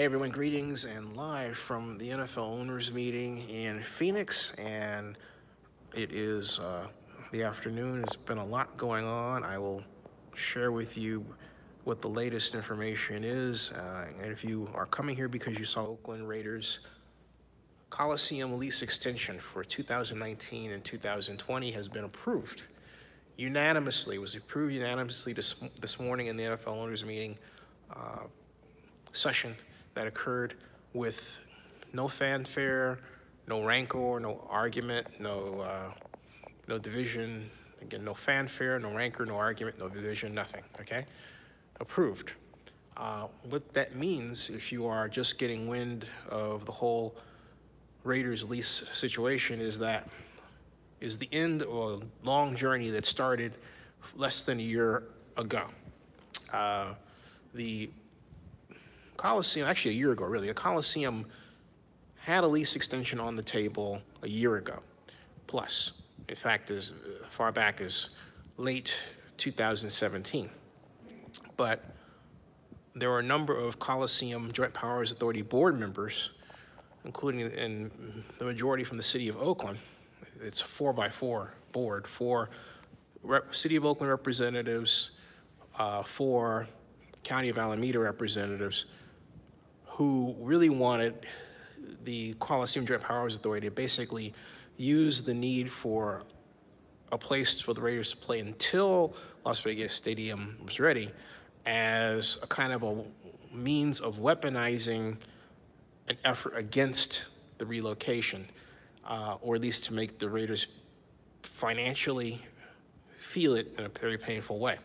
Hey everyone, greetings and live from the NFL owners meeting in Phoenix, and it is the afternoon. There's been a lot going on. I will share with you what the latest information is, and if you are coming here because you saw Oakland Raiders Coliseum lease extension for 2019 and 2020 has been approved unanimously. It was approved unanimously this morning in the NFL owners meeting session that occurred with no fanfare, no rancor, no argument, no division. Again, no fanfare, no rancor, no argument, no division, nothing, okay? Approved. What that means, if you are just getting wind of the whole Raiders lease situation, is that is the end of a long journey that started less than a year ago. The Coliseum, actually a year ago, really, the Coliseum had a lease extension on the table a year ago, plus. In fact, as far back as late 2017. But there were a number of Coliseum Joint Powers Authority board members, including in the majority from the city of Oakland. It's a 4x4 board, four city of Oakland representatives, four County of Alameda representatives, who really wanted the Coliseum Joint Powers Authority to basically use the need for a place for the Raiders to play until Las Vegas Stadium was ready as a kind of a means of weaponizing an effort against the relocation, or at least to make the Raiders financially feel it in a very painful way.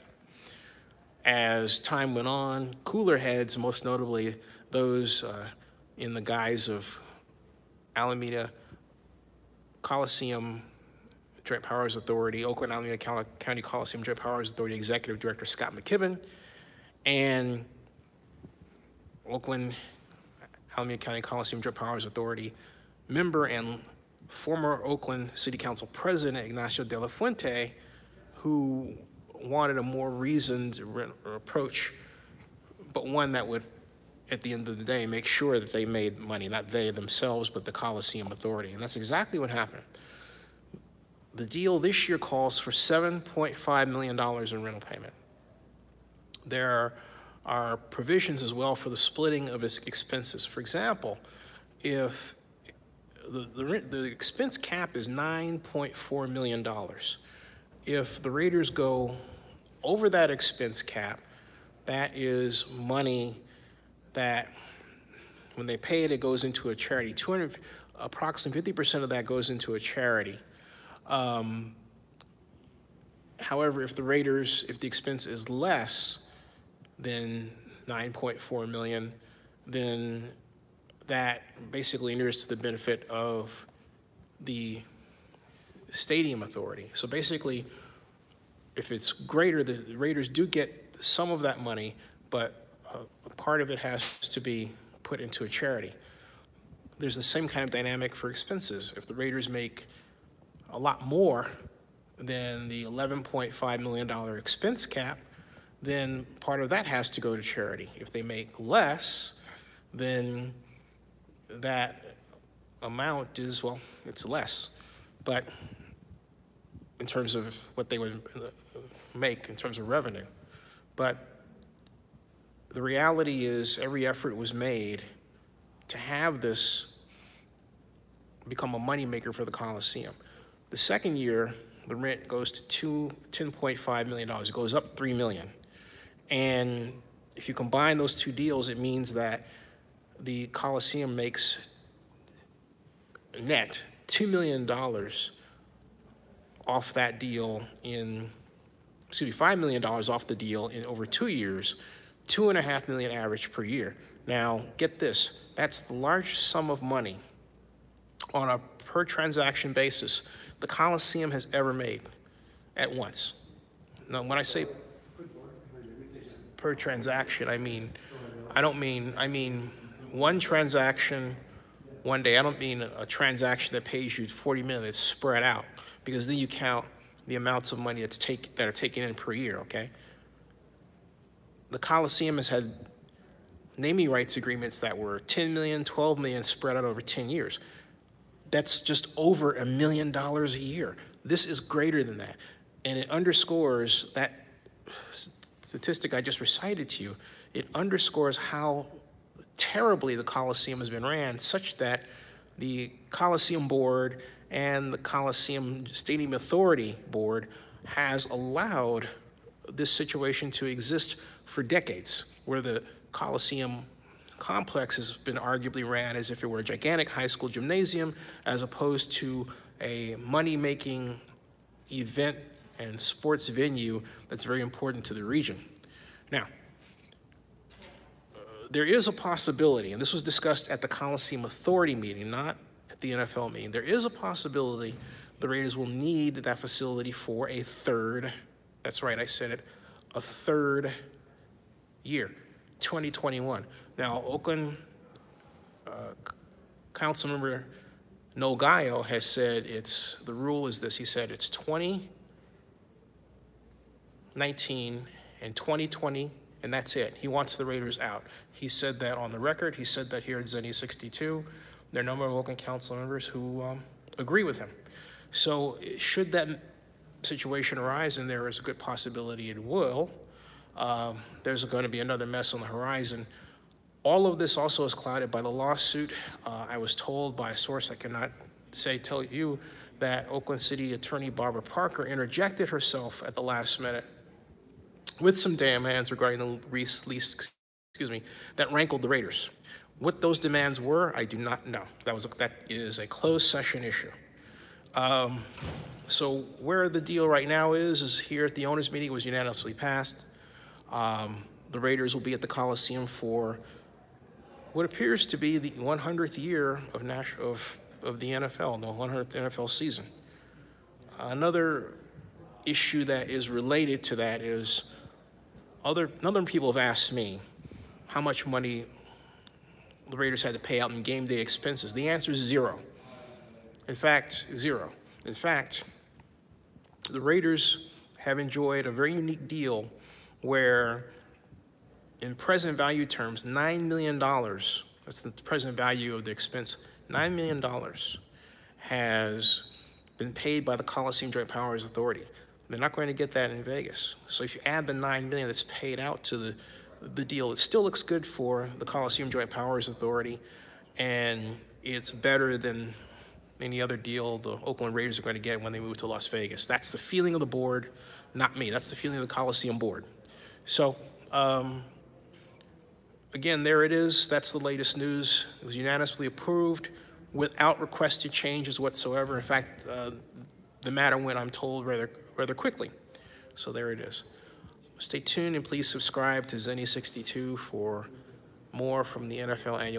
As time went on, cooler heads, most notably those in the guise of Alameda Coliseum Joint Powers Authority, Oakland Alameda County Coliseum Joint Powers Authority Executive Director Scott McKibben, and Oakland Alameda County Coliseum Joint Powers Authority member and former Oakland City Council President Ignacio de la Fuente, who wanted a more reasoned approach, but one that would, at the end of the day, make sure that they made money, not they themselves, but the Coliseum Authority. And that's exactly what happened. The deal this year calls for $7.5 million in rental payment. There are provisions as well for the splitting of its expenses. For example, if the expense cap is $9.4 million, if the Raiders go over that expense cap, that is money that when they pay it, it goes into a charity. Approximately 50% of that goes into a charity. However, if the expense is less than $9.4 million, then that basically inures to the benefit of the stadium authority. So basically, if it's greater, the Raiders do get some of that money, but a part of it has to be put into a charity. There's the same kind of dynamic for expenses. If the Raiders make a lot more than the $11.5 million expense cap, then part of that has to go to charity. If they make less, then that amount is, well, it's less. But in terms of what they would make in terms of revenue. But the reality is every effort was made to have this become a moneymaker for the Coliseum. The second year, the rent goes to $10.5 million. It goes up $3 million. And if you combine those two deals, it means that the Coliseum makes net $2 million off that deal $5 million off the deal in over 2 years, $2.5 million average per year. Now, get this, that's the largest sum of money on a per transaction basis the Coliseum has ever made at once. Now, when I say per transaction, I mean one transaction one day. I don't mean a transaction that pays you $40 million. It's spread out, because then you count the amounts of money that are taken in per year, okay? The Coliseum has had naming rights agreements that were 10 million, 12 million spread out over 10 years. That's just over $1 million a year. This is greater than that. And it underscores that statistic I just recited to you. It underscores how terribly the Coliseum has been ran, such that the Coliseum Board and the Coliseum Stadium Authority Board has allowed this situation to exist for decades, where the Coliseum complex has been arguably ran as if it were a gigantic high school gymnasium, as opposed to a money-making event and sports venue that's very important to the region. Now, there is a possibility, and this was discussed at the Coliseum Authority meeting, not at the NFL meeting. There is a possibility the Raiders will need that facility for a third, that's right, I said it, a third year, 2021. Now, Oakland Councilmember Noel Gallo has said the rule is this. He said it's 2019 and 2020, and that's it. He wants the Raiders out. He said that on the record. He said that here at Zenny 62. There are a number of Oakland council members who agree with him. So should that situation arise, and there is a good possibility it will, there's going to be another mess on the horizon. All of this also is clouded by the lawsuit. I was told by a source I cannot tell you that Oakland City Attorney Barbara Parker interjected herself at the last minute with some demands regarding the lease, that rankled the Raiders. What those demands were, I do not know. That is a closed session issue. So where the deal right now is here at the owners' meeting. It was unanimously passed. The Raiders will be at the Coliseum for what appears to be the 100th year of the NFL, the 100th NFL season. Another issue that is related to that is other people have asked me how much money the Raiders had to pay out in game day expenses. The answer is zero. In fact, zero. In fact, the Raiders have enjoyed a very unique deal where, in present value terms, $9 million, that's the present value of the expense, $9 million has been paid by the Coliseum Joint Powers Authority. They're not going to get that in Vegas. So if you add the $9 million that's paid out to the deal, it still looks good for the Coliseum Joint Powers Authority, and it's better than any other deal the Oakland Raiders are going to get when they move to Las Vegas. That's the feeling of the board, not me. That's the feeling of the Coliseum board. So, again, there it is. That's the latest news. It was unanimously approved without requested changes whatsoever. In fact, the matter went, I'm told, rather quickly. So there it is. Stay tuned and please subscribe to Zenny 62 for more from the NFL Annual